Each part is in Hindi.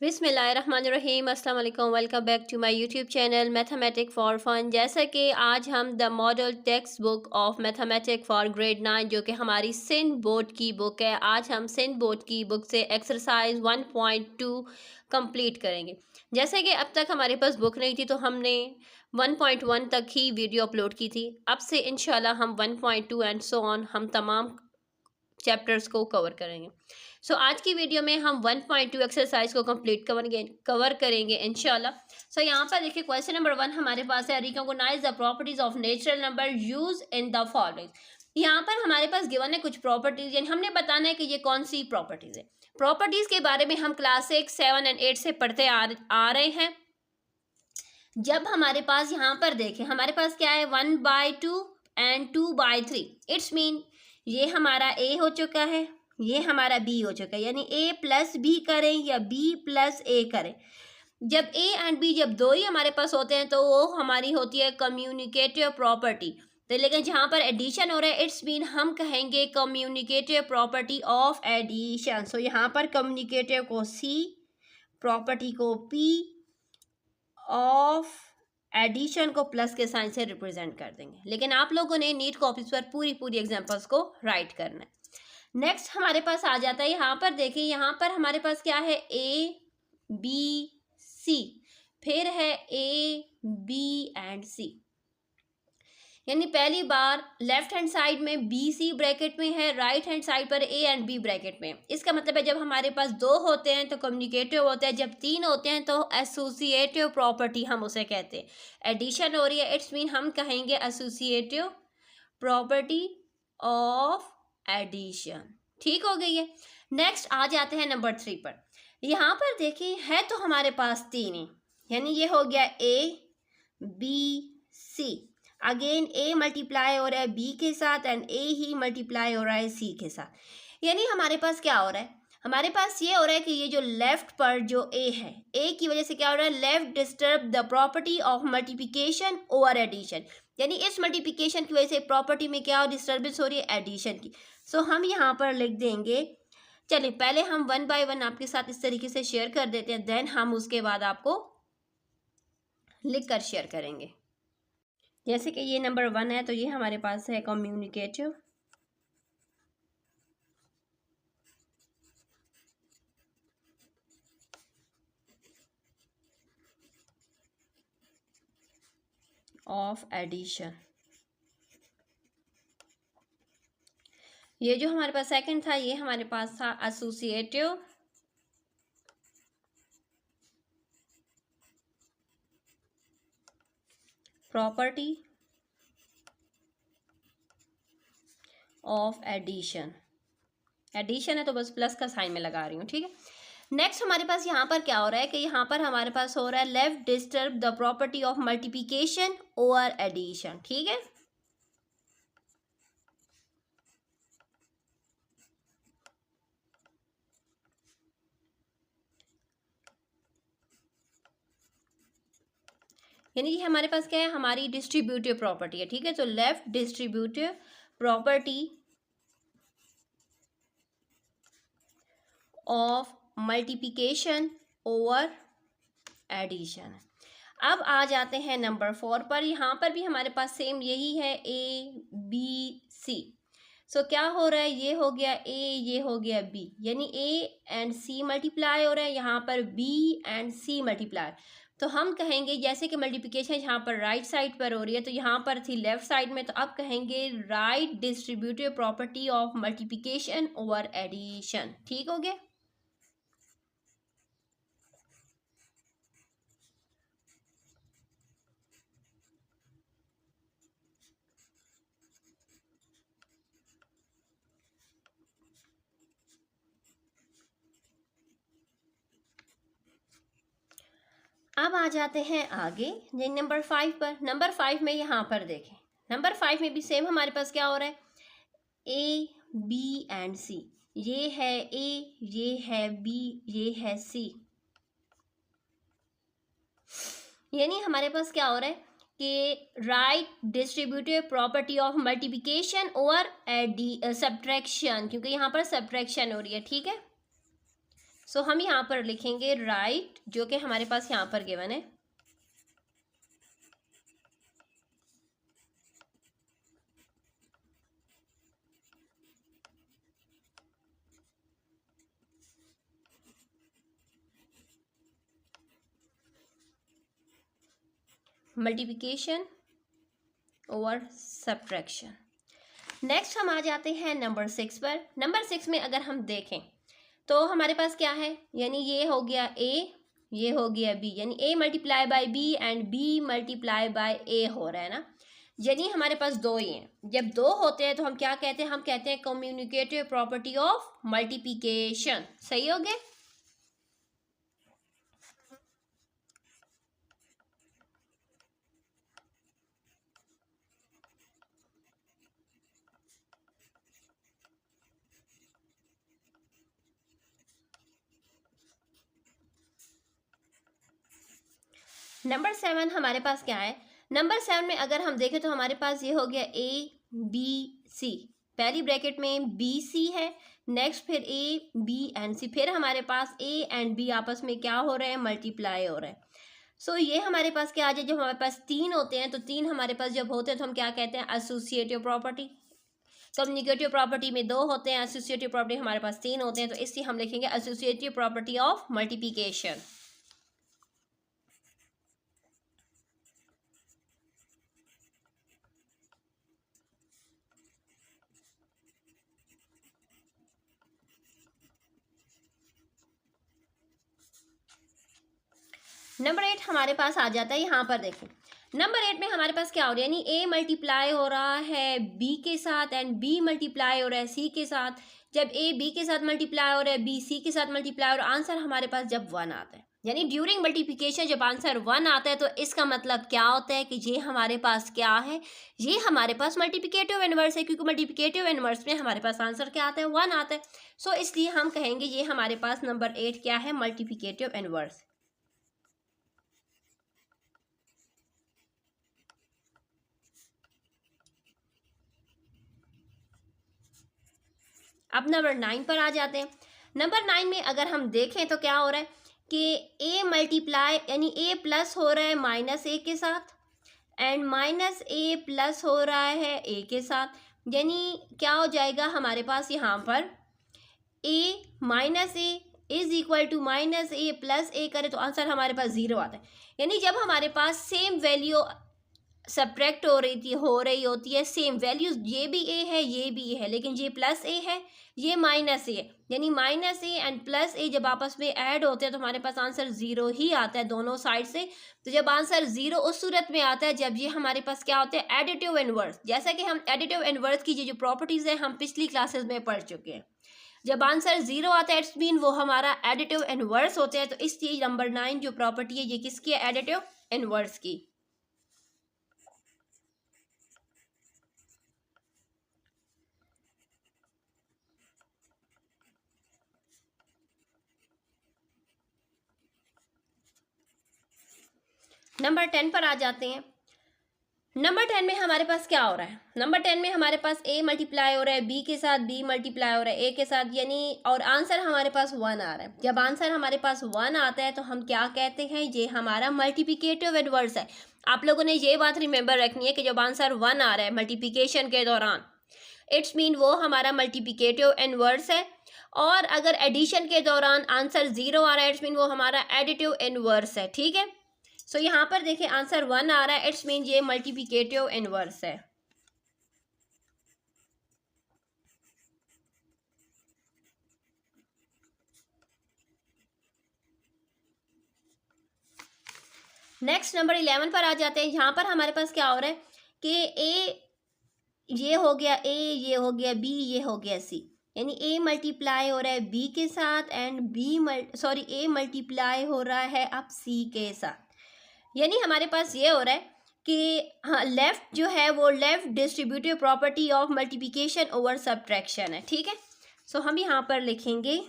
बिस्मिल्लाहिर्रहमानिर्रहीम अस्सलाम वालेकुम। Welcome back to my YouTube channel mathematic for fun. जैसा कि आज हम the model text book of mathematic for grade 9 जो कि हमारी सिंध बोर्ड की बुक है, आज हम सिंध बोर्ड की बुक से एक्सरसाइज 1.2 कंप्लीट करेंगे। जैसे कि अब तक हमारे पास बुक नहीं थी तो हमने 1.1 तक ही वीडियो अपलोड की थी। अब से इंशाल्लाह हम 1.2 एंड सो ऑन हम तमाम चैप्टर्स को कवर करेंगे। आज की वीडियो में हम 1.2 एक्सरसाइज को कंप्लीट कवर करेंगे इंशाल्लाह। यहाँ पर देखिए क्वेश्चन नंबर 1 हमारे पास है, recognise the properties of natural number use in the following. यहाँ पर हमारे पास गिवन है कुछ प्रॉपर्टीज, यानी हमने बताना है कि ये कौन सी प्रॉपर्टीज है। प्रॉपर्टीज के बारे में हम क्लास 6, 7 एंड 8 से पढ़ते आ रहे हैं। जब हमारे पास यहाँ पर देखें, हमारे पास क्या है 1/2 एंड 2/3। इट्स मीन ये हमारा ए हो चुका है, ये हमारा बी हो चुका है, यानी ए प्लस बी करें या बी प्लस ए करें। जब ए एंड बी जब दो ही हमारे पास होते हैं तो वो हमारी होती है कम्युनिकेटिव प्रॉपर्टी। तो लेकिन जहाँ पर एडिशन हो रहा है इट्स मीन हम कहेंगे कम्युनिकेटिव प्रॉपर्टी ऑफ एडिशन। सो यहाँ पर कम्युनिकेटिव को सी, प्रॉपर्टी को पी, ऑफ एडिशन को प्लस के साइन से रिप्रेजेंट कर देंगे। लेकिन आप लोगों ने नीट कॉपीज पर पूरी एग्जांपल्स को राइट करना है। नेक्स्ट हमारे पास आ जाता है, यहाँ पर देखिए, यहाँ पर हमारे पास क्या है ए बी सी, फिर है ए बी एंड सी। यानी पहली बार लेफ्ट हैंड साइड में बी सी ब्रैकेट में है, राइट हैंड साइड पर ए एंड बी ब्रैकेट में। इसका मतलब है जब हमारे पास दो होते हैं तो कम्युनिकेटिव होते हैं, जब तीन होते हैं तो एसोसिएटिव प्रॉपर्टी हम उसे कहते हैं। एडिशन हो रही है इट्स मीन हम कहेंगे एसोसिएटिव प्रॉपर्टी ऑफ एडिशन। ठीक हो गई है। नेक्स्ट आ जाते हैं नंबर 3 पर। यहाँ पर देखिए है तो हमारे पास तीन ही, यानी ये हो गया A B C. Again A multiply हो रहा है बी के साथ एंड ए ही मल्टीप्लाई हो रहा है सी के साथ। यानी हमारे पास क्या हो रहा है, हमारे पास ये हो रहा है कि ये जो लेफ्ट पर जो ए है, ए की वजह से क्या हो रहा है, left disturb the property of multiplication over addition. यानी इस मल्टीप्लिकेशन की वजह से प्रॉपर्टी में क्या डिस्टर्बेंस हो रही है, एडिशन की। हम यहाँ पर लिख देंगे, चलिए पहले हम 1 बाय 1 आपके साथ इस तरीके से शेयर कर देते हैं, देन हम उसके बाद आपको लिख कर शेयर करेंगे। जैसे कि ये नंबर 1 है तो ये हमारे पास है कम्युनिकेटिव ऑफ एडिशन। ये जो हमारे पास सेकंड था ये हमारे पास था associative property of addition. Addition है तो बस प्लस का साइन में लगा रही हूँ, ठीक है। नेक्स्ट हमारे पास यहाँ पर क्या हो रहा है कि यहाँ पर हमारे पास हो रहा है left disturb the property of multiplication over addition, ठीक है। यानी कि हमारे पास क्या है, हमारी डिस्ट्रीब्यूटिव प्रॉपर्टी है, ठीक है। तो left distributive property of multiplication over addition. अब आ जाते हैं नंबर 4 पर। यहाँ पर भी हमारे पास सेम यही है, ए बी सी। क्या हो रहा है, ये हो गया ए, ये हो गया बी, यानी ए एंड सी मल्टीप्लाई हो रहा है, यहाँ पर बी एंड सी मल्टीप्लाई। तो हम कहेंगे जैसे कि मल्टीप्लिकेशन यहाँ पर राइट साइड पर हो रही है तो यहाँ पर थी लेफ्ट साइड में, तो अब कहेंगे right distributive property of multiplication over addition. ठीक हो गया। अब आ जाते हैं आगे नंबर 5 पर। नंबर 5 में यहाँ पर देखें, नंबर 5 में भी सेम हमारे पास क्या हो रहा है, ए बी एंड सी। ये है ए, ये है बी, ये है सी। यानी हमारे पास क्या हो रहा है कि right distributive property of multiplication और सब्ट्रैक्शन, क्योंकि यहाँ पर सब्ट्रैक्शन हो रही है, ठीक है। सो हम यहाँ पर लिखेंगे राइट, जो कि हमारे पास यहाँ पर गिवन है। Multiplication over subtraction. नेक्स्ट हम आ जाते हैं नंबर 6 पर। नंबर 6 में अगर हम देखें तो हमारे पास क्या है, यानी ये हो गया ए, ये हो गया बी, यानी A multiply by B and B multiply by A हो रहा है ना। यानी हमारे पास दो ही हैं। जब दो होते हैं तो हम क्या कहते हैं, हम कहते हैं कम्युनिकेटिव प्रॉपर्टी ऑफ मल्टीप्लिकेशन। सही हो गया। नंबर 7 हमारे पास क्या है, नंबर 7 में अगर हम देखें तो हमारे पास ये हो गया ए बी सी, पहली ब्रैकेट में बी सी है, नेक्स्ट फिर ए बी एंड सी, फिर हमारे पास ए एंड बी आपस में क्या हो रहे हैं, मल्टीप्लाई हो रहे हैं। सो ये हमारे पास क्या आ जाए, जब हमारे पास तीन होते हैं तो तीन हमारे पास जब होते हैं तो हम क्या कहते हैं, एसोसिएटिव प्रॉपर्टी। कम्युनिकेटिव प्रॉपर्टी में दो होते हैं, एसोसिएटिव प्रॉपर्टी हमारे पास तीन होते हैं, तो इसलिए हम लिखेंगे associative property of multiplication. Number 8 हमारे पास आ जाता है। यहाँ पर देखें नंबर 8 में हमारे पास क्या हो रहा है, यानी ए मल्टीप्लाई हो रहा है बी के साथ एंड बी मल्टीप्लाई हो रहा है सी के साथ। जब ए बी के साथ मल्टीप्लाई हो रहा है, बी सी के साथ मल्टीप्लाई हो रहा है, आंसर हमारे पास जब 1 आता है, यानी ड्यूरिंग मल्टीप्लिकेशन जब आंसर 1 आता है तो इसका मतलब क्या होता है कि ये हमारे पास क्या है, ये हमारे पास मल्टीप्लिकेटिव इनवर्स है, क्योंकि मल्टीप्लिकेटिव इनवर्स में हमारे पास आंसर क्या आता है, 1 आता है। सो इसलिए हम कहेंगे ये हमारे पास नंबर 8 क्या है, मल्टीप्लिकेटिव इनवर्स। अब नंबर 9 पर आ जाते हैं। नंबर 9 में अगर हम देखें तो क्या हो रहा है कि ए मल्टीप्लाई, यानी ए प्लस हो रहा है माइनस ए के साथ एंड माइनस ए प्लस हो रहा है ए के साथ, यानी क्या हो जाएगा हमारे पास यहाँ पर A minus A is equal to minus A plus A करे तो आंसर हमारे पास 0 आता है। यानी जब हमारे पास सेम वैल्यू सब्ट्रैक्ट हो रही होती है, सेम वैल्यूज, ये भी ए है ये भी ए है, लेकिन ये प्लस ए है ये माइनस ए है, यानी माइनस ए एंड प्लस ए जब आपस में ऐड होते हैं तो हमारे पास आंसर 0 ही आता है दोनों साइड से। तो जब आंसर 0 उस सूरत में आता है जब ये हमारे पास क्या होते हैं, एडिटिव इनवर्स। जैसा कि हम एडिटिव इनवर्स की जो प्रॉपर्टीज है हम पिछली क्लासेस में पढ़ चुके हैं। जब आंसर 0 आता है इट्स मीन वो हमारा एडिटिव इनवर्स होते हैं। तो इस चीज नंबर 9 जो प्रॉपर्टी है ये किसकी है, एडिटिव इनवर्स की। नंबर 10 पर आ जाते हैं। नंबर 10 में हमारे पास क्या हो रहा है, नंबर 10 में हमारे पास ए मल्टीप्लाई हो रहा है बी के साथ, बी मल्टीप्लाई हो रहा है ए के साथ, यानी और आंसर हमारे पास 1 आ रहा है। जब आंसर हमारे पास 1 आता है तो हम क्या कहते हैं, ये हमारा मल्टीप्लिकेटिव इनवर्स है। आप लोगों ने ये बात रिमेंबर रखनी है कि जब आंसर 1 आ रहा है मल्टीप्लिकेशन के दौरान इट्स मीन वो हमारा मल्टीप्लिकेटिव इनवर्स है, और अगर एडिशन के दौरान आंसर 0 आ रहा है इट्स मीन वो हमारा एडिटिव इनवर्स है। ठीक है, सो यहाँ पर देखिए आंसर 1 आ रहा है इट्स मीन ये मल्टीप्लिकेटिव इनवर्स है। नेक्स्ट नंबर 11 पर आ जाते हैं। यहाँ पर हमारे पास क्या हो रहा है कि ए ये हो गया ए, ये हो गया बी, ये हो गया सी, यानी ए मल्टीप्लाई हो रहा है बी के साथ एंड ए मल्टीप्लाई हो रहा है अब सी के साथ। यानी हमारे पास ये हो रहा है कि हाँ, लेफ्ट जो है वो left distributive property of multiplication over subtraction है। ठीक है, सो हम यहाँ पर लिखेंगे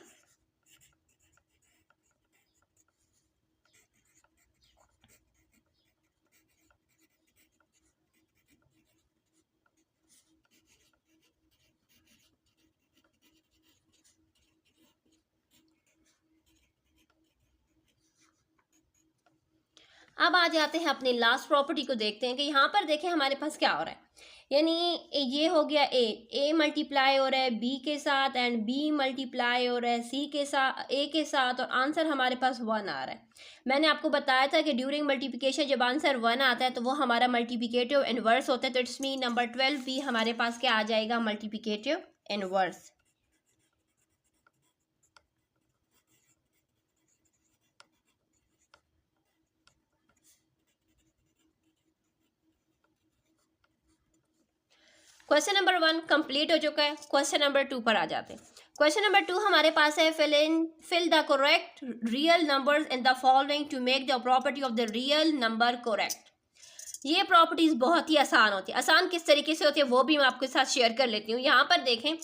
अब आ जाते हैं अपनी लास्ट प्रॉपर्टी को, देखते हैं कि यहाँ पर देखें हमारे पास क्या हो रहा है। यानी ये हो गया ए मल्टीप्लाई हो रहा है बी के साथ, एंड बी मल्टीप्लाई हो रहा है सी के साथ, ए के साथ, और आंसर हमारे पास 1 आ रहा है। मैंने आपको बताया था कि ड्यूरिंग मल्टीप्लिकेशन जब आंसर 1 आता है तो वो हमारा मल्टीप्लिकेटिव इनवर्स होता है। तो इट्स मीन नंबर 12 भी हमारे पास क्या आ जाएगा, multiplicative inverse. Question number 1 complete हो चुका है। क्वेश्चन नंबर 2 पर आ जाते हैं। क्वेश्चन नंबर 2 हमारे पास है, fill the correct real numbers in the following to make the property of the real number correct. ये प्रॉपर्टीज बहुत ही आसान होती है। आसान किस तरीके से होती है वो भी मैं आपके साथ शेयर कर लेती हूँ। यहाँ पर देखें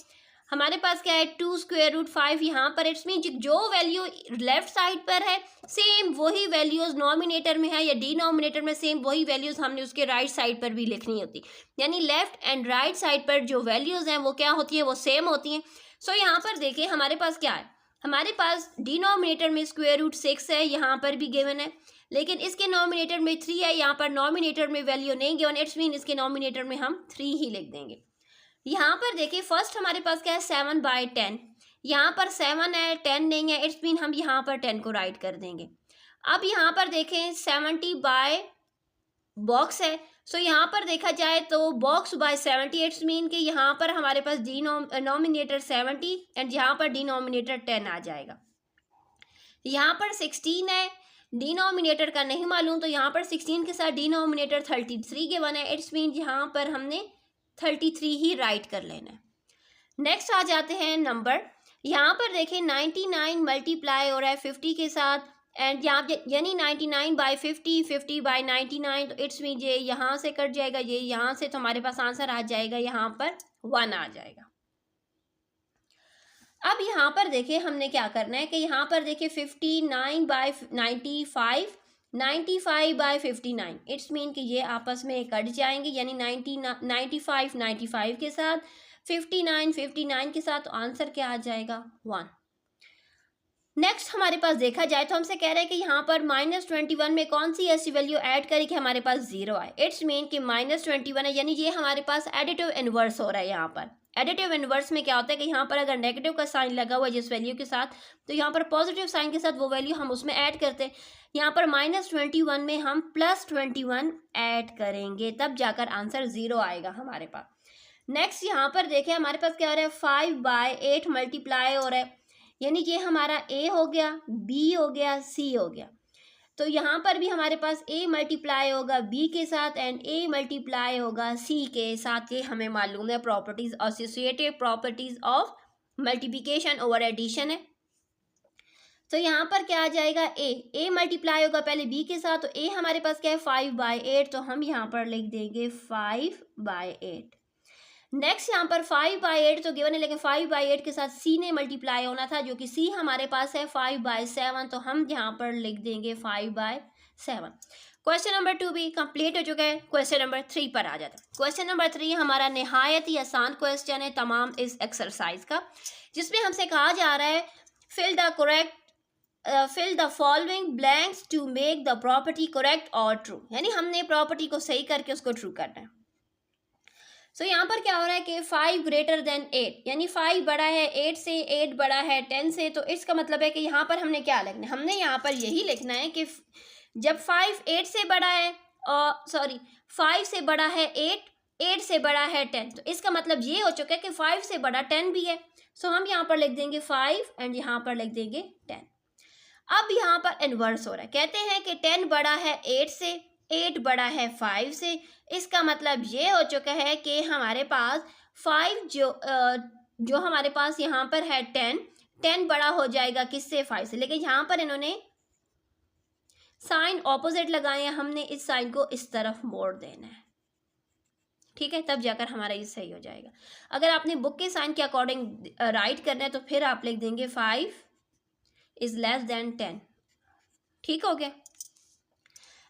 हमारे पास क्या है, 2√5 यहाँ पर, इट्स मीन जो वैल्यू लेफ्ट साइड पर है सेम वही वैल्यूज नॉमिनेटर में है या डिनोमिनेटर में सेम वही वैल्यूज हमने उसके राइट साइड पर भी लिखनी होती। यानी लेफ्ट एंड राइट साइड पर जो वैल्यूज हैं वो क्या होती है, वो सेम होती हैं। सो यहाँ पर देखिए हमारे पास क्या है, हमारे पास डिनोमिनेटर में √6 है, यहाँ पर भी गिवन है, लेकिन इसके नॉमिनेटर में 3 है, यहाँ पर नॉमिनेटर में वैल्यू नहीं गिवन, इट्स मीन इसके नॉमिनेटर में हम 3 ही लिख देंगे। यहाँ पर देखिए फर्स्ट हमारे पास क्या है, 7/10, यहाँ पर 7 है 10 नहीं है, इट्स मीन हम यहाँ पर 10 को राइट कर देंगे। अब यहाँ पर देखें 70 बाय बॉक्स है, सो यहाँ पर देखा जाए तो बॉक्स बाय 70, इट्स मीन कि यहाँ पर हमारे पास नॉमिनेटर 70 एंड यहाँ पर डिनोमिनेटर 10 आ जाएगा। यहाँ पर 16 है, डिनोमिनेटर का नहीं मालूम, तो यहाँ पर 16 के साथ डिनोमिनेटर 33 के वन है, इट्स मीन यहाँ पर हमने 33 ही राइट कर लेना है। नेक्स्ट आ जाते हैं नंबर, यहाँ पर देखें 99 मल्टीप्लाई हो रहा है 50 के साथ, एंड यहाँ यानी 99/50, 50/99, तो इट्स मीन ये यहाँ से कट जाएगा, ये यहाँ से, तो हमारे पास आंसर आ जाएगा यहाँ पर 1 आ जाएगा। अब यहाँ पर देखिए हमने क्या करना है कि यहाँ पर देखिए 59/95, 95/59, इट्स मीन कि ये आपस में कट जाएंगे, यानी 95 के साथ, 59 के साथ, तो आंसर क्या आ जाएगा 1। नेक्स्ट हमारे पास देखा जाए तो हमसे कह रहे हैं कि यहाँ पर -21 में कौन सी ऐसी वैल्यू ऐड करें कि हमारे पास 0 आए। इट्स मीन कि -21 है, यानी ये हमारे पास एडिटिव इनवर्स हो रहा है। यहाँ पर एडिटिव इनवर्स में क्या होता है कि यहाँ पर अगर नेगेटिव का साइन लगा हुआ है जिस वैल्यू के साथ, तो यहाँ पर पॉजिटिव साइन के साथ वो वैल्यू हम उसमें ऐड करते हैं। यहाँ पर -21 में हम +21 ऐड करेंगे, तब जाकर आंसर 0 आएगा हमारे पास। नेक्स्ट यहाँ पर देखें हमारे पास क्या हो रहा है, 5/8 मल्टीप्लाई हो रहा है, यानी ये हमारा A हो गया, B हो गया, C हो गया। तो यहाँ पर भी हमारे पास A मल्टीप्लाई होगा B के साथ एंड A मल्टीप्लाई होगा C के साथ। ये हमें मालूम है properties, associative properties of multiplication over addition है। तो यहाँ पर क्या आ जाएगा, A मल्टीप्लाई होगा पहले B के साथ, तो A हमारे पास क्या है 5/8, तो हम यहाँ पर लिख देंगे 5/8। नेक्स्ट यहाँ पर 5/8 तो गिवन है, लेकिन 5/8 के साथ C ने मल्टीप्लाई होना था, जो कि C हमारे पास है 5/7, तो हम यहाँ पर लिख देंगे 5/7। क्वेश्चन नंबर 2 भी कंप्लीट हो चुका है। क्वेश्चन नंबर 3 पर आ जाता है। क्वेश्चन नंबर 3 हमारा नहायत ही आसान क्वेश्चन है तमाम इस एक्सरसाइज का, जिसमें हमसे कहा जा रहा है fill the following blanks to make the property correct और ट्रू, यानी हमने प्रॉपर्टी को सही करके उसको ट्रू करना है। सो यहाँ पर क्या हो रहा है कि 5 > 8, यानी 5 बड़ा है 8 से, 8 बड़ा है 10 से, तो इसका मतलब है कि यहाँ पर हमने क्या लिखना है, हमने यहाँ पर यही लिखना है कि जब 5 8 से बड़ा है, और 5 से बड़ा है 8, 8 से बड़ा है 10, तो इसका मतलब ये हो चुका है कि 5 से बड़ा 10 भी है। सो हम यहाँ पर लिख देंगे 5 एंड यहाँ पर लिख देंगे 10। अब यहाँ पर इन्वर्स हो रहा है, कहते हैं कि 10 बड़ा है 8 से, 8 बड़ा है 5 से, इसका मतलब ये हो चुका है कि हमारे पास 5 जो हमारे पास यहाँ पर है 10 बड़ा हो जाएगा किससे, 5 से, लेकिन यहाँ पर इन्होंने साइन ऑपोजिट लगाए हैं, हमने इस साइन को इस तरफ मोड़ देना है, ठीक है, तब जाकर हमारा ये सही हो जाएगा। अगर आपने बुक के साइन के अकॉर्डिंग राइट करना है तो फिर आप लिख देंगे 5 > 10, ठीक हो गया।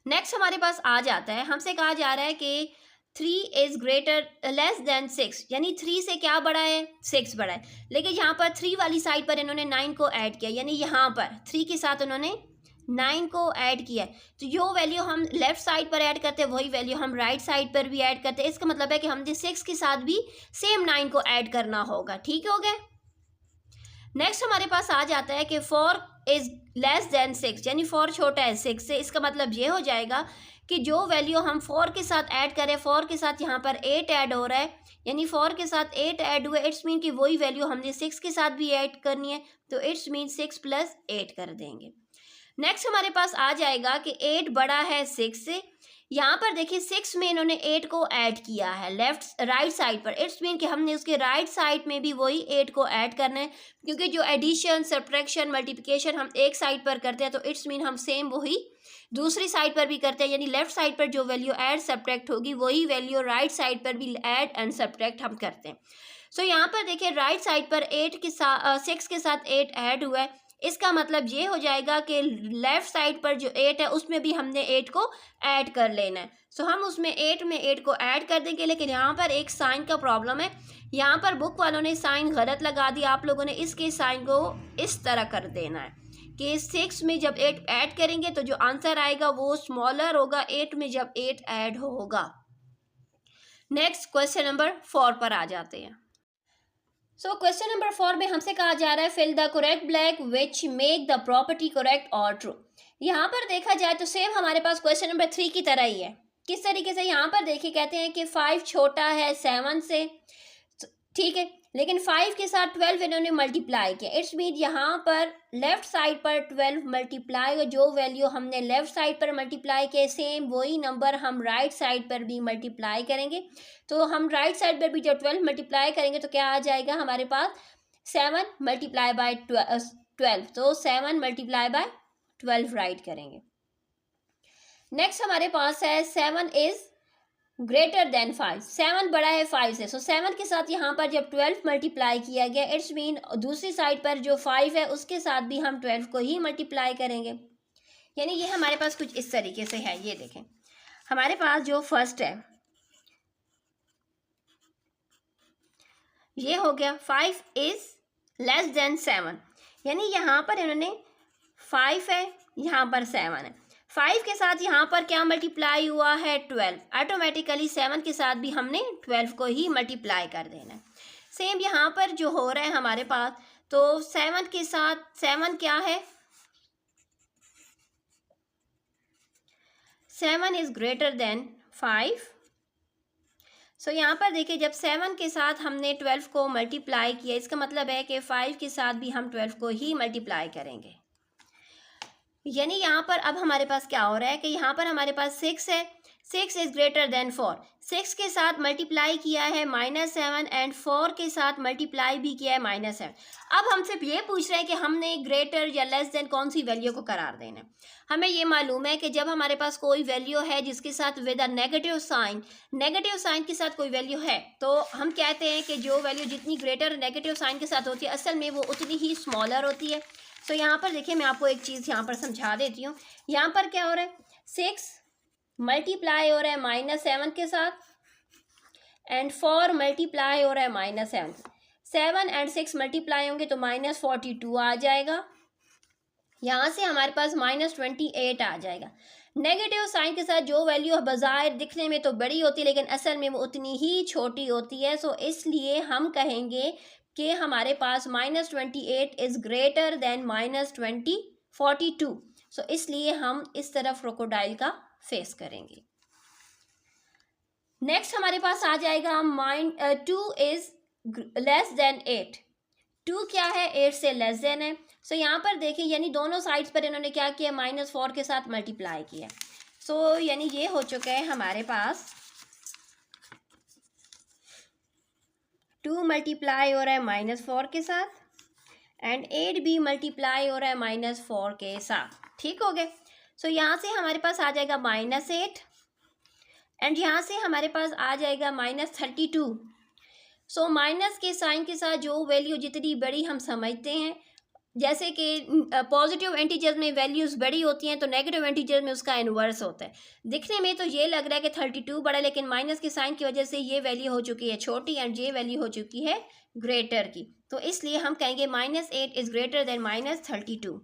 नेक्स्ट हमारे पास आ जाता है, हमसे कहा जा रहा है कि 3 < 6, यानी 3 से क्या बड़ा है, 6 बड़ा है, लेकिन यहाँ पर 3 वाली साइड पर इन्होंने 9 को ऐड किया, यानी यहाँ पर 3 के साथ उन्होंने 9 को ऐड किया है, तो जो वैल्यू हम लेफ्ट साइड पर ऐड करते हैं वही वैल्यू हम राइट साइड पर भी ऐड करते हैं। इसका मतलब है कि हमने 6 के साथ भी सेम 9 को ऐड करना होगा। ठीक हो गया। नेक्स्ट हमारे पास आ जाता है कि 4 इज लेस देन 6, यानी 4 छोटा है 6 से। इसका मतलब ये हो जाएगा कि जो वैल्यू हम 4 के साथ ऐड करें, 4 के साथ यहाँ पर 8 ऐड हो रहा है, यानी 4 के साथ 8 ऐड हुए, इट्स मीन कि वही वैल्यू हमने 6 के साथ भी ऐड करनी है, तो इट्स मीन 6 प्लस 8 कर देंगे। नेक्स्ट हमारे पास आ जाएगा कि 8 बड़ा है 6 से। यहाँ पर देखिए 6 में इन्होंने 8 को ऐड किया है राइट साइड पर, इट्स मीन कि हमने उसके राइट साइड में भी वही 8 को ऐड करना है, क्योंकि जो एडिशन, सब्ट्रैक्शन, मल्टीप्लिकेशन हम एक साइड पर करते हैं तो इट्स मीन हम सेम वही दूसरी साइड पर भी करते हैं, यानी लेफ्ट साइड पर जो वैल्यू ऐड सब्ट्रैक्ट होगी वही वैल्यू राइट साइड पर भी ऐड एंड सब्ट्रैक्ट हम करते हैं। सो यहाँ पर देखिए राइट साइड पर 6 के साथ 8 ऐड हुआ है, इसका मतलब ये हो जाएगा कि लेफ्ट साइड पर जो 8 है उसमें भी हमने 8 को ऐड कर लेना है। सो हम उसमें 8 में 8 को ऐड कर देंगे, लेकिन यहाँ पर एक साइन का प्रॉब्लम है। यहाँ पर बुक वालों ने साइन गलत लगा दिया, आप लोगों ने इसके साइन को इस तरह कर देना है कि 6 में जब 8 ऐड करेंगे तो जो आंसर आएगा वो स्मॉलर होगा 8 में जब 8 ऐड होगा। नेक्स्ट क्वेश्चन नंबर 4 पर आ जाते हैं। सो क्वेश्चन नंबर 4 में हमसे कहा जा रहा है fill the correct blank which make the property correct और ट्रू। यहाँ पर देखा जाए तो सेम हमारे पास क्वेश्चन नंबर 3 की तरह ही है। किस तरीके से, यहाँ पर देखिए कहते हैं कि 5 छोटा है 7 से, ठीक है, लेकिन 5 के साथ 12 इन्होंने मल्टीप्लाई किया, इट्स मीन यहाँ पर लेफ्ट साइड पर 12 मल्टीप्लाई, जो वैल्यू हमने लेफ्ट साइड पर मल्टीप्लाई किया सेम वही नंबर हम राइट साइड पर भी मल्टीप्लाई करेंगे। तो हम राइट साइड पर भी जब 12 मल्टीप्लाई करेंगे तो क्या आ जाएगा हमारे पास 7 मल्टीप्लाई बाय 12, तो 7 मल्टीप्लाई बाय 12 राइट करेंगे। नेक्स्ट हमारे पास है 7 इज ग्रेटर देन 5, 7 बड़ा है 5 से। सो 7 के साथ यहाँ पर जब 12 मल्टीप्लाई किया गया, इट्स मीन दूसरी साइड पर जो 5 है उसके साथ भी हम 12 को ही मल्टीप्लाई करेंगे। यानी ये हमारे पास कुछ इस तरीके से है। ये देखें हमारे पास जो फर्स्ट है ये हो गया 5 इज लेस देन 7, यानी यहाँ पर इन्होंने 5 है, यहाँ पर 7 है, 5 के साथ यहाँ पर क्या मल्टीप्लाई हुआ है 12, ऑटोमेटिकली 7 के साथ भी हमने 12 को ही मल्टीप्लाई कर देना है। सेम यहाँ पर जो हो रहा है हमारे पास, तो 7 के साथ 7 क्या है, 7 इज ग्रेटर देन 5। सो यहाँ पर देखिए जब 7 के साथ हमने 12 को मल्टीप्लाई किया, इसका मतलब है कि 5 के साथ भी हम 12 को ही मल्टीप्लाई करेंगे। यानी यहाँ पर अब हमारे पास क्या हो रहा है कि यहाँ पर हमारे पास 6 है, 6 इज ग्रेटर देन 4, 6 के साथ मल्टीप्लाई किया है -7 एंड 4 के साथ मल्टीप्लाई भी किया है -7। अब हमसे ये पूछ रहे हैं कि हमने ग्रेटर या लेस देन कौन सी वैल्यू को करार देना है। हमें ये मालूम है कि जब हमारे पास कोई वैल्यू है जिसके साथ विद अ नेगेटिव साइन के साथ कोई वैल्यू है, तो हम कहते हैं कि जो वैल्यू जितनी ग्रेटर नेगेटिव साइन के साथ होती है असल में वो उतनी ही स्मॉलर होती है। तो यहाँ पर देखिए मैं आपको एक चीज़ यहाँ पर समझा देती हूँ। यहाँ पर क्या हो रहा है, 6 मल्टीप्लाई हो रहा है -7 के साथ एंड 4 मल्टीप्लाई हो रहा है -7, 7 एंड 6 मल्टीप्लाई होंगे तो -42 आ जाएगा। यहाँ से हमारे पास -28 आ जाएगा। नेगेटिव साइन के साथ जो वैल्यू बाज़ाहिर दिखने में तो बड़ी होती है लेकिन असल में वो उतनी ही छोटी होती है। सो इसलिए हम कहेंगे कि हमारे पास -28 इज़ ग्रेटर देन -42। सो इसलिए हम इस तरफ क्रोकोडाइल का फेस करेंगे। नेक्स्ट हमारे पास आ जाएगा 2 इज़ लेस देन 8, 2 क्या है 8 से लेस देन है। सो यहाँ पर देखिए यानी दोनों साइड्स पर इन्होंने क्या किया, -4 के साथ मल्टीप्लाई किया। सो यानी ये हो चुका है हमारे पास 2 मल्टीप्लाई हो रहा है -4 के साथ एंड 8 भी मल्टीप्लाई हो रहा है -4 के साथ। ठीक हो गए। सो यहाँ से हमारे पास आ जाएगा -8 एंड यहाँ से हमारे पास आ जाएगा -32। सो माइनस के साइन के साथ जो वैल्यू जितनी बड़ी हम समझते हैं, जैसे कि पॉजिटिव इंटीजर्स में वैल्यूज़ बड़ी होती हैं तो नेगेटिव इंटीजर में उसका इन्वर्स होता है। दिखने में तो ये लग रहा है कि 32 बड़ा, लेकिन माइनस के साइन की वजह से ये वैल्यू हो चुकी है छोटी एंड ये वैल्यू हो चुकी है ग्रेटर की। तो इसलिए हम कहेंगे -8 इज़ ग्रेटर देन -32।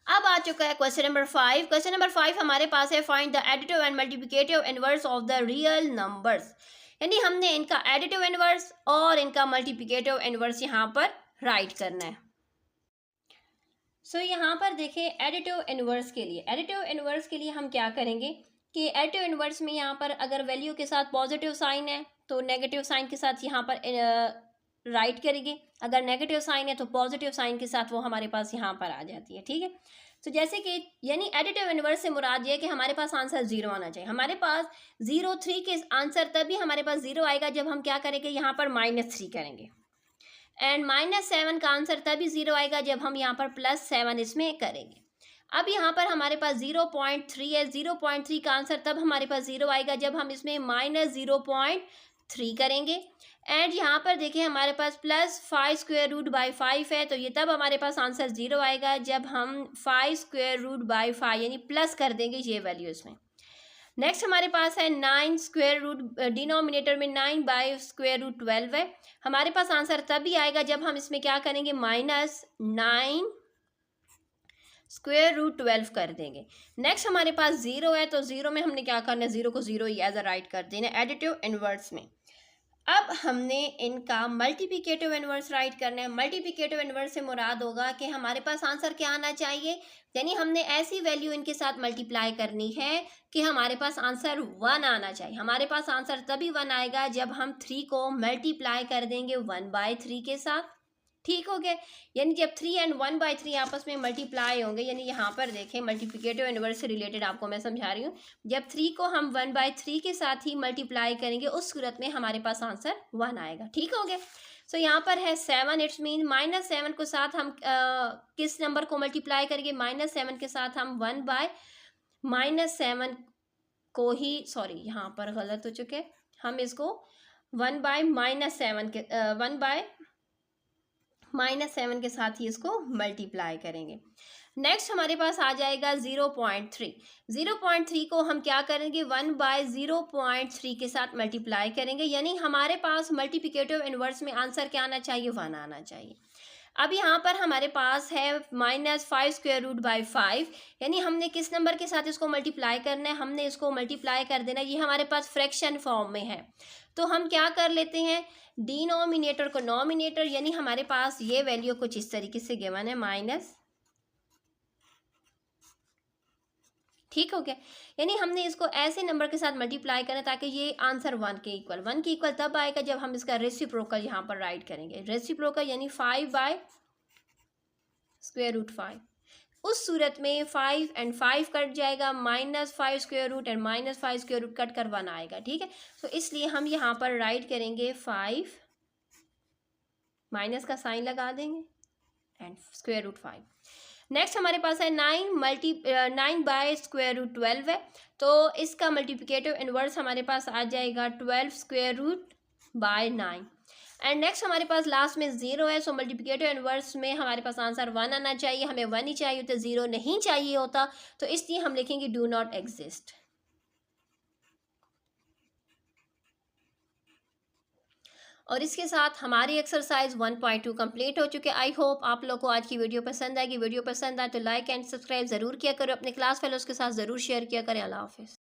अब आ चुका है क्वेश्चन नंबर 5। क्वेश्चन नंबर 5 हमारे पास है, find the additive and multiplicative inverse of the real numbers. यानी हमने इनका एडिटिव इनवर्स और इनका मल्टीप्लिकेटिव इनवर्स यहाँ पर राइट करना है। सो यहाँ पर देखिए एडिटिव इनवर्स के लिए हम क्या करेंगे कि एडिटिव इनवर्स में यहाँ पर अगर वैल्यू के साथ पॉजिटिव साइन है तो नेगेटिव साइन के साथ यहाँ पर राइट करेंगे, अगर नेगेटिव साइन है तो पॉजिटिव साइन के साथ वो हमारे पास यहाँ पर आ जाती है। ठीक है, तो जैसे कि यानी एडिटिव इनवर्स से मुराद ये है कि हमारे पास आंसर 0 आना चाहिए। हमारे पास 0 3 के आंसर तभी हमारे पास 0 आएगा जब हम क्या करेंगे, यहाँ पर -3 करेंगे। एंड -7 का आंसर तभी 0 आएगा जब हम यहाँ पर +7 इसमें करेंगे। अब यहाँ पर हमारे पास 0.3 है, 0.3 का आंसर तब हमारे पास 0 आएगा जब हम इसमें -0.3 करेंगे। एंड यहाँ पर देखिए हमारे पास +5√5 है, तो ये तब हमारे पास आंसर 0 आएगा जब हम 5√5 यानी प्लस कर देंगे ये वैल्यू इसमें। नेक्स्ट हमारे पास है 9 डिनोमिनेटर में 9/√12 है, हमारे पास आंसर तभी आएगा जब हम इसमें क्या करेंगे, -9 √12 कर देंगे। नेक्स्ट हमारे पास 0 है, तो 0 में हमने क्या करना है, 0 को 0 ही एज अ राइट कर देना एडिटिव इनवर्स में। अब हमने इनका मल्टीप्लिकेटिव इनवर्स राइट करना है। मल्टीप्लिकेटिव इनवर्स से मुराद होगा कि हमारे पास आंसर क्या आना चाहिए, यानी हमने ऐसी वैल्यू इनके साथ मल्टीप्लाई करनी है कि हमारे पास आंसर 1 आना चाहिए। हमारे पास आंसर तभी 1 आएगा जब हम 3 को मल्टीप्लाई कर देंगे 1/3 के साथ। ठीक हो गया, यानी जब 3 एंड 1/3 आपस में मल्टीप्लाई होंगे, यानी यहाँ पर देखें मल्टीप्लिकेटिव इनवर्स से रिलेटेड आपको मैं समझा रही हूँ, जब 3 को हम 1/3 के साथ ही मल्टीप्लाई करेंगे उस सूरत में हमारे पास आंसर 1 आएगा। ठीक हो गया, सो यहाँ पर है 7, इट्स मीन -7 को साथ हम किस नंबर को मल्टीप्लाई करेंगे, -7 के साथ हम 1/-7 को ही, सॉरी यहाँ पर गलत हो चुके, हम इसको 1/-7 के 1/-7 के साथ ही इसको मल्टीप्लाई करेंगे। नेक्स्ट हमारे पास आ जाएगा 0.3। 0.3 को हम क्या करेंगे, 1/0.3 के साथ मल्टीप्लाई करेंगे, यानी हमारे पास मल्टीप्लिकेटिव इनवर्स में आंसर क्या आना चाहिए, 1 आना चाहिए। अब यहाँ पर हमारे पास है -5√5, यानी हमने किस नंबर के साथ इसको मल्टीप्लाई करना है, हमने इसको मल्टीप्लाई कर देना है, ये हमारे पास फ्रैक्शन फॉर्म में है, तो हम क्या कर लेते हैं, डिनोमिनेटर को नोमिनेटर, यानी हमारे पास ये वैल्यू कुछ इस तरीके से गिवन है माइनस। ठीक हो गया, यानी हमने इसको ऐसे नंबर के साथ मल्टीप्लाई करना ताकि ये आंसर 1 के इक्वल तब आएगा जब हम इसका रेसिप्रोकल यहाँ पर राइट करेंगे। रेसिप्रोकल यानी 5/√5, उस सूरत में 5 एंड 5 कट जाएगा, -5 एंड -5 कट कर 1 आएगा। ठीक है, तो इसलिए हम यहाँ पर राइट करेंगे 5, माइनस का साइन लगा देंगे एंड √5। नेक्स्ट हमारे पास है 9/√12 है, तो इसका मल्टीप्लिकेटिव इनवर्स हमारे पास आ जाएगा 12√9। एंड नेक्स्ट हमारे पास लास्ट में 0 है, सो मल्टीप्लिकेटिव इनवर्स में हमारे पास आंसर 1 आना चाहिए, हमें 1 ही चाहिए होता, 0 नहीं चाहिए होता, तो इसलिए हम लिखेंगे डू नॉट एग्जिस्ट। और इसके साथ हमारी एक्सरसाइज 1.2 कंप्लीट हो चुके। आई होप आप लोग को आज की वीडियो पसंद आएगी। वीडियो पसंद आए तो लाइक एंड सब्सक्राइब ज़रूर किया करो, अपने क्लास फेलोज़ के साथ ज़रूर शेयर किया करें। अल्लाह हाफिज़।